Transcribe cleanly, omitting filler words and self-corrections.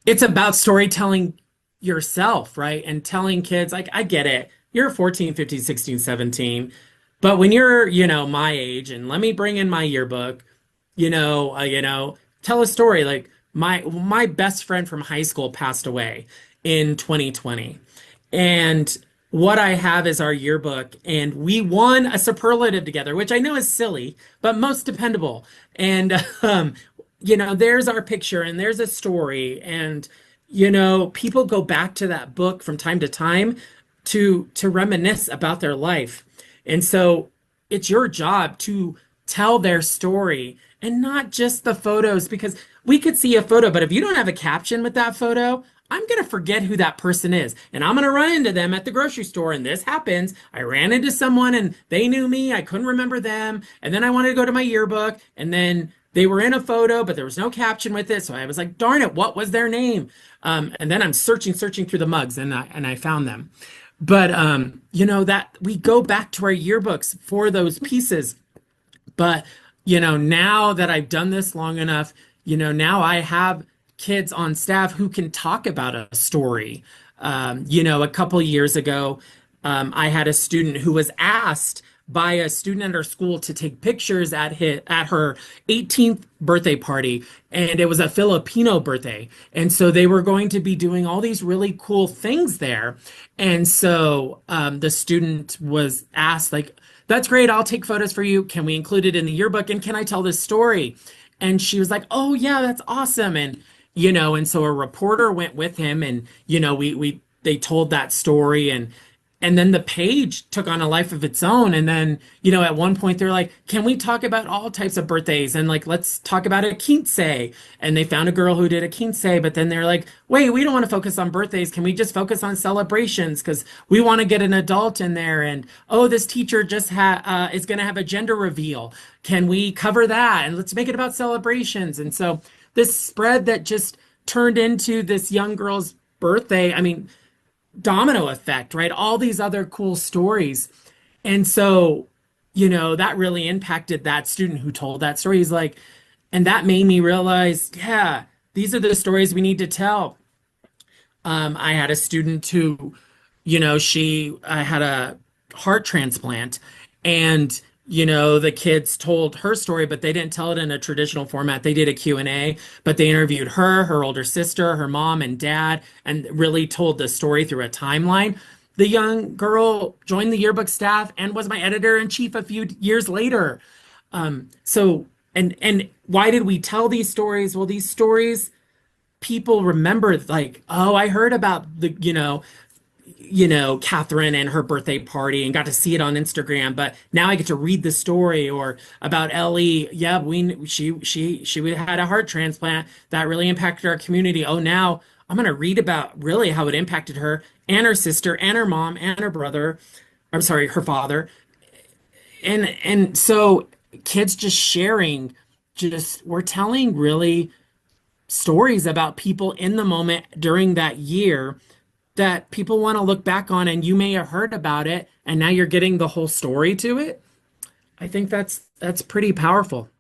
it's about storytelling yourself, right? And telling kids, like, I get it. You're 14, 15, 16, 17. But when you're, my age, and let me bring in my yearbook, tell a story. Like my best friend from high school passed away in 2020. And what I have is our yearbook, and we won a superlative together, which I know is silly, but most dependable. And there's our picture, and there's a story, and people go back to that book from time to time to reminisce about their life. And so it's your job to tell their story and not just the photos, because we could see a photo, but if you don't have a caption with that photo, I'm going to forget who that person is. And I'm going to run into them at the grocery store. And this happens. I ran into someone and they knew me. I couldn't remember them. And then I wanted to go to my yearbook. And then they were in a photo, but there was no caption with it. So I was like, darn it, what was their name? And then I'm searching through the mugs, and I found them. But, that we go back to our yearbooks for those pieces. But, now that I've done this long enough, now I have kids on staff who can talk about a story. A couple years ago, I had a student who was asked by a student at our school to take pictures at her 18th birthday party, and it was a Filipino birthday. And so they were going to be doing all these really cool things there. And so the student was asked, like, that's great, I'll take photos for you. Can we include it in the yearbook? And can I tell this story? And she was like, oh yeah, that's awesome. And so a reporter went with him, and they told that story, and then the page took on a life of its own. And then, at one point they're like, can we talk about all types of birthdays? And like, let's talk about a quince. And they found a girl who did a quince, but then they're like, wait, we don't want to focus on birthdays. Can we just focus on celebrations? Because we want to get an adult in there. And, oh, this teacher just is going to have a gender reveal. Can we cover that? And let's make it about celebrations. And so this spread that just turned into this young girl's birthday, I mean, domino effect, right? All these other cool stories. And so, that really impacted that student who told that story. He's like, and that made me realize, yeah, these are the stories we need to tell. I had a student who, she had a heart transplant, and the kids told her story, but they didn't tell it in a traditional format. They did a Q&A, but they interviewed her older sister, her mom and dad, and really told the story through a timeline. The young girl joined the yearbook staff and was my editor-in-chief a few years later. And why did we tell these stories? Well, these stories, people remember, like, oh, I heard about Catherine and her birthday party and got to see it on Instagram, but now I get to read the story. Or about Ellie. Yeah, she had a heart transplant that really impacted our community. Oh, now I'm going to read about really how it impacted her and her sister and her mom and her brother. I'm sorry, her father. And so kids just sharing, we're telling really stories about people in the moment during that year that people want to look back on, and you may have heard about it and now you're getting the whole story to it. I think that's pretty powerful.